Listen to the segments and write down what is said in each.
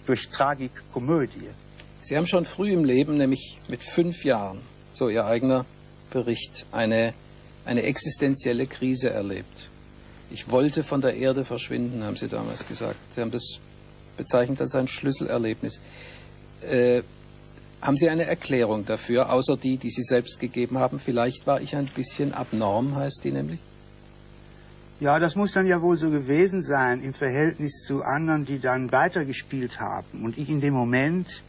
durch Tragikomödie. Sie haben schon früh im Leben, nämlich mit 5 Jahren, so Ihr eigener Bericht, eine existenzielle Krise erlebt. Ich wollte von der Erde verschwinden, haben Sie damals gesagt. Sie haben das bezeichnet als ein Schlüsselerlebnis. Haben Sie eine Erklärung dafür, außer die Sie selbst gegeben haben? Vielleicht war ich ein bisschen abnorm, heißt die nämlich? Ja, das muss dann ja wohl so gewesen sein im Verhältnis zu anderen, die dann weitergespielt haben. Und ich in dem Moment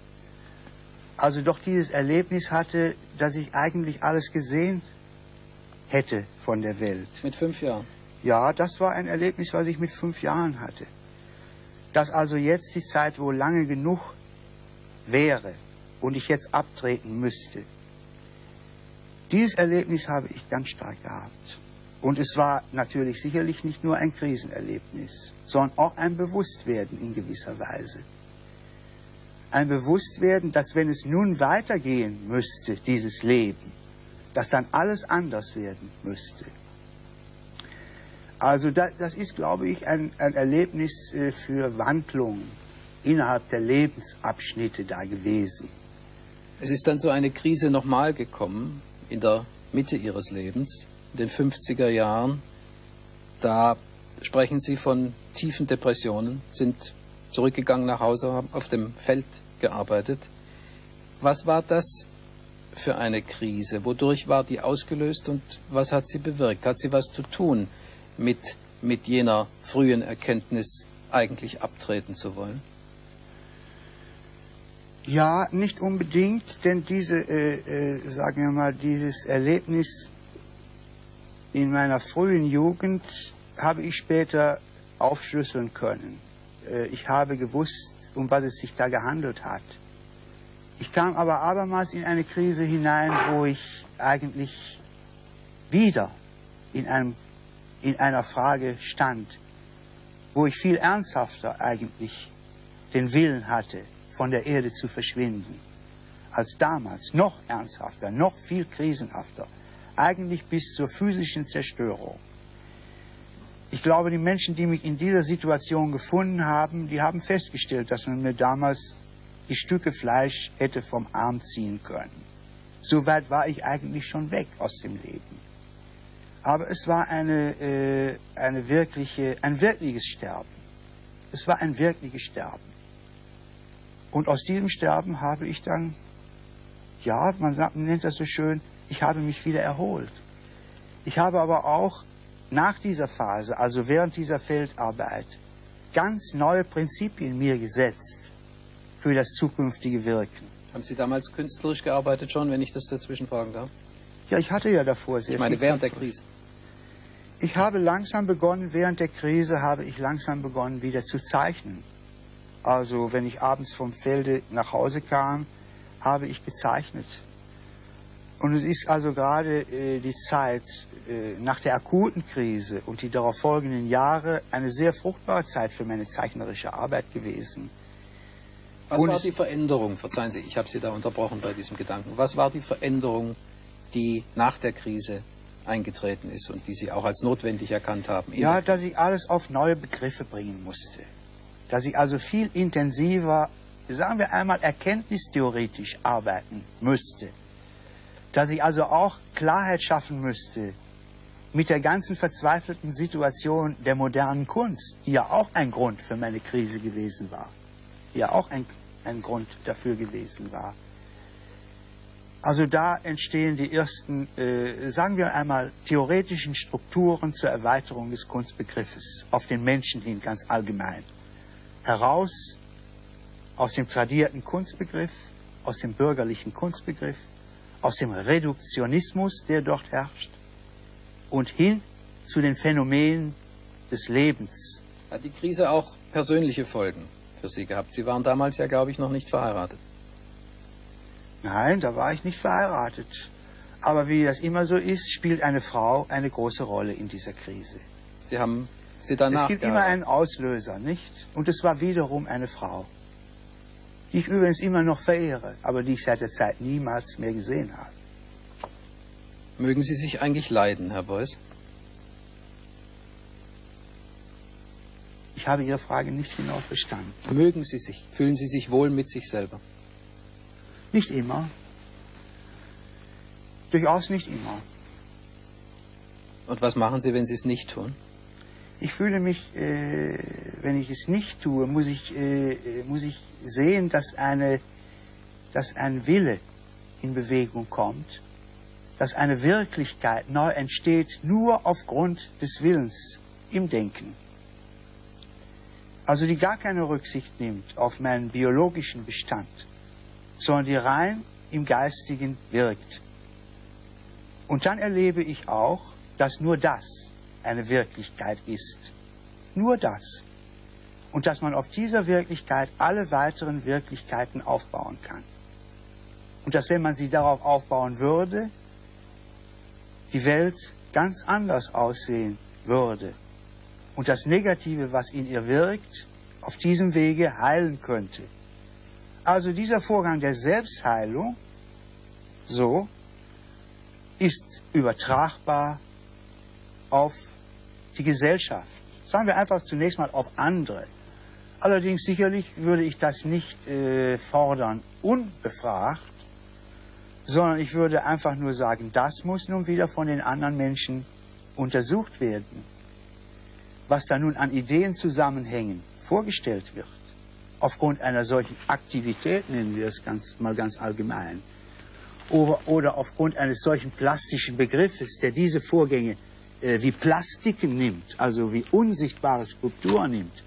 also doch dieses Erlebnis hatte, dass ich eigentlich alles gesehen hätte von der Welt. Mit 5 Jahren? Ja, das war ein Erlebnis, was ich mit 5 Jahren hatte. Dass also jetzt die Zeit wohl lange genug wäre und ich jetzt abtreten müsste. Dieses Erlebnis habe ich ganz stark gehabt. Und es war natürlich sicherlich nicht nur ein Krisenerlebnis, sondern auch ein Bewusstwerden in gewisser Weise. Ein Bewusstwerden, dass wenn es nun weitergehen müsste, dieses Leben, dass dann alles anders werden müsste. Also das ist, glaube ich, ein Erlebnis für Wandlungen innerhalb der Lebensabschnitte da gewesen. Es ist dann so eine Krise nochmal gekommen, in der Mitte Ihres Lebens, in den 50er Jahren. Da sprechen Sie von tiefen Depressionen, sind zurückgegangen nach Hause, haben auf dem Feld gearbeitet. Was war das für eine Krise? Wodurch war die ausgelöst und was hat sie bewirkt? Hat sie was zu tun mit jener frühen Erkenntnis, eigentlich abtreten zu wollen? Ja, nicht unbedingt, denn sagen wir mal, dieses Erlebnis in meiner frühen Jugend habe ich später aufschlüsseln können. Ich habe gewusst, um was es sich da gehandelt hat. Ich kam aber abermals in eine Krise hinein, wo ich eigentlich wieder in einer Frage stand, wo ich viel ernsthafter eigentlich den Willen hatte, von der Erde zu verschwinden, als damals, noch ernsthafter, noch viel krisenhafter, eigentlich bis zur physischen Zerstörung. Ich glaube, die Menschen, die mich in dieser Situation gefunden haben, die haben festgestellt, dass man mir damals die Stücke Fleisch hätte vom Arm ziehen können. So weit war ich eigentlich schon weg aus dem Leben. Aber es war ein wirkliches Sterben. Es war ein wirkliches Sterben. Und aus diesem Sterben habe ich dann, ja, man nennt das so schön, ich habe mich wieder erholt. Ich habe aber auch nach dieser Phase, also während dieser Feldarbeit, ganz neue Prinzipien mir gesetzt für das zukünftige Wirken. Haben Sie damals künstlerisch gearbeitet schon, wenn ich das dazwischen fragen darf? Ja, ich hatte ja davor sehr viel. Ich meine, während der Krise. Ich habe langsam begonnen, während der Krise habe ich langsam begonnen, wieder zu zeichnen. Also, wenn ich abends vom Felde nach Hause kam, habe ich gezeichnet. Und es ist also gerade die Zeit nach der akuten Krise und die darauf folgenden Jahre eine sehr fruchtbare Zeit für meine zeichnerische Arbeit gewesen. Was war die Veränderung, verzeihen Sie, ich habe Sie da unterbrochen bei diesem Gedanken, was war die Veränderung, die nach der Krise eingetreten ist und die Sie auch als notwendig erkannt haben? Ja, dass ich alles auf neue Begriffe bringen musste. Dass ich also viel intensiver, sagen wir einmal, erkenntnistheoretisch arbeiten müsste. Dass ich also auch Klarheit schaffen müsste mit der ganzen verzweifelten Situation der modernen Kunst, die ja auch ein Grund für meine Krise gewesen war. Die ja auch ein Grund dafür gewesen war. Also da entstehen die ersten, sagen wir einmal, theoretischen Strukturen zur Erweiterung des Kunstbegriffes auf den Menschen hin ganz allgemein. Heraus aus dem tradierten Kunstbegriff, aus dem bürgerlichen Kunstbegriff, aus dem Reduktionismus, der dort herrscht, und hin zu den Phänomenen des Lebens. Hat die Krise auch persönliche Folgen für Sie gehabt? Sie waren damals ja, glaube ich, noch nicht verheiratet. Nein, da war ich nicht verheiratet. Aber wie das immer so ist, spielt eine Frau eine große Rolle in dieser Krise. Sie haben sie danach Es gibt immer einen Auslöser, nicht? Und es war wiederum eine Frau, die ich übrigens immer noch verehre, aber die ich seit der Zeit niemals mehr gesehen habe. Mögen Sie sich eigentlich leiden, Herr Beuys? habe Ihre Frage nicht genau verstanden. Mögen Sie sich? Fühlen Sie sich wohl mit sich selber? Nicht immer. Durchaus nicht immer. Und was machen Sie, wenn Sie es nicht tun? Ich fühle mich, wenn ich es nicht tue, muss ich sehen, dass ein Wille in Bewegung kommt, dass eine Wirklichkeit neu entsteht, nur aufgrund des Willens im Denken. Also die gar keine Rücksicht nimmt auf meinen biologischen Bestand, sondern die rein im Geistigen wirkt. Und dann erlebe ich auch, dass nur das eine Wirklichkeit ist. Nur das. Und dass man auf dieser Wirklichkeit alle weiteren Wirklichkeiten aufbauen kann. Und dass, wenn man sie darauf aufbauen würde, die Welt ganz anders aussehen würde. Und das Negative, was in ihr wirkt, auf diesem Wege heilen könnte. Also dieser Vorgang der Selbstheilung, so, ist übertragbar auf die Gesellschaft. Sagen wir einfach zunächst mal auf andere. Allerdings sicherlich würde ich das nicht fordern unbefragt, sondern ich würde einfach nur sagen, das muss nun wieder von den anderen Menschen untersucht werden. Was da nun an Ideenzusammenhängen vorgestellt wird, aufgrund einer solchen Aktivität, nennen wir es mal ganz allgemein, oder aufgrund eines solchen plastischen Begriffes, der diese Vorgänge wie Plastiken nimmt, also wie unsichtbare Skulpturen nimmt,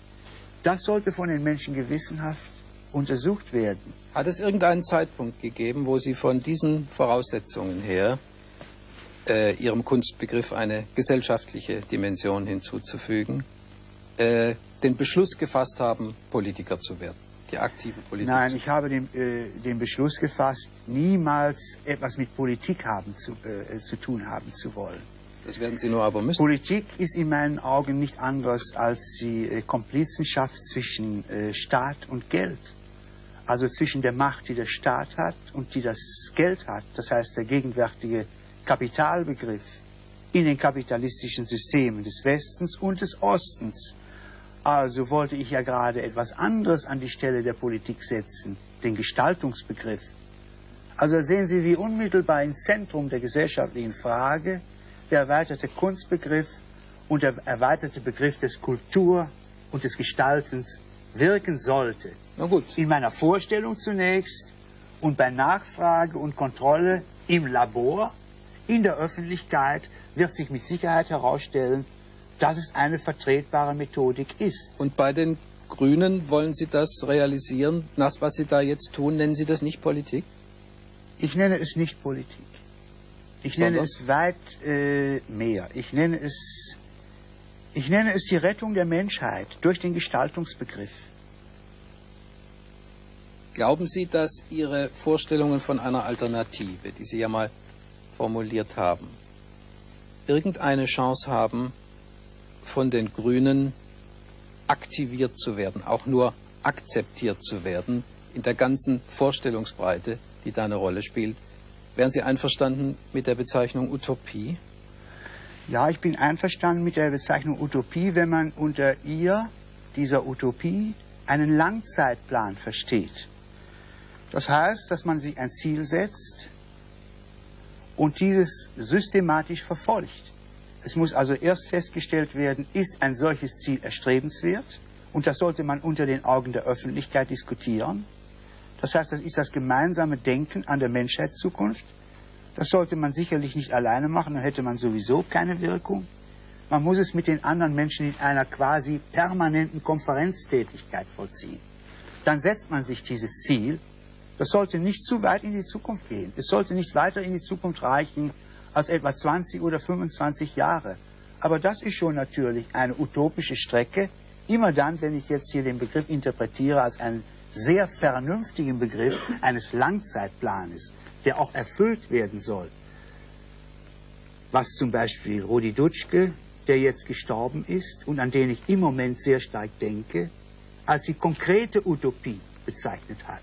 das sollte von den Menschen gewissenhaft untersucht werden. Hat es irgendeinen Zeitpunkt gegeben, wo Sie von diesen Voraussetzungen her Ihrem Kunstbegriff eine gesellschaftliche Dimension hinzuzufügen, den Beschluss gefasst haben, Politiker zu werden, die aktive Politik? Nein, ich habe den Beschluss gefasst, niemals etwas mit Politik zu tun haben zu wollen. Das werden Sie nur aber müssen. Politik ist in meinen Augen nicht anderes als die Komplizenschaft zwischen Staat und Geld. Also zwischen der Macht, die der Staat hat und die das Geld hat. Das heißt, der gegenwärtige Kapitalbegriff in den kapitalistischen Systemen des Westens und des Ostens. Also wollte ich ja gerade etwas anderes an die Stelle der Politik setzen, den Gestaltungsbegriff. Also sehen Sie, wie unmittelbar im Zentrum der gesellschaftlichen Frage der erweiterte Kunstbegriff und der erweiterte Begriff des Kultur- und des Gestaltens wirken sollte. Na gut. In meiner Vorstellung zunächst und bei Nachfrage und Kontrolle im Labor, in der Öffentlichkeit wird sich mit Sicherheit herausstellen, dass es eine vertretbare Methodik ist. Und bei den Grünen wollen Sie das realisieren? Das, was Sie da jetzt tun, nennen Sie das nicht Politik? Ich nenne es nicht Politik. Ich nenne es weit mehr. Ich nenne es die Rettung der Menschheit durch den Gestaltungsbegriff. Glauben Sie, dass Ihre Vorstellungen von einer Alternative, die Sie ja mal formuliert haben, irgendeine Chance haben, von den Grünen aktiviert zu werden, auch nur akzeptiert zu werden, in der ganzen Vorstellungsbreite, die da eine Rolle spielt? Wären Sie einverstanden mit der Bezeichnung Utopie? Ja, ich bin einverstanden mit der Bezeichnung Utopie, wenn man unter dieser Utopie, einen Langzeitplan versteht. Das heißt, dass man sich ein Ziel setzt und dieses systematisch verfolgt. Es muss also erst festgestellt werden, ist ein solches Ziel erstrebenswert, und das sollte man unter den Augen der Öffentlichkeit diskutieren. Das heißt, das ist das gemeinsame Denken an der Menschheitszukunft. Das sollte man sicherlich nicht alleine machen, dann hätte man sowieso keine Wirkung. Man muss es mit den anderen Menschen in einer quasi permanenten Konferenztätigkeit vollziehen. Dann setzt man sich dieses Ziel. Das sollte nicht zu weit in die Zukunft gehen. Es sollte nicht weiter in die Zukunft reichen als etwa 20 oder 25 Jahre. Aber das ist schon natürlich eine utopische Strecke. Immer dann, wenn ich jetzt hier den Begriff interpretiere als einen sehr vernünftigen Begriff eines Langzeitplanes, der auch erfüllt werden soll. Was zum Beispiel Rudi Dutschke, der jetzt gestorben ist und an den ich im Moment sehr stark denke, als die konkrete Utopie bezeichnet hat.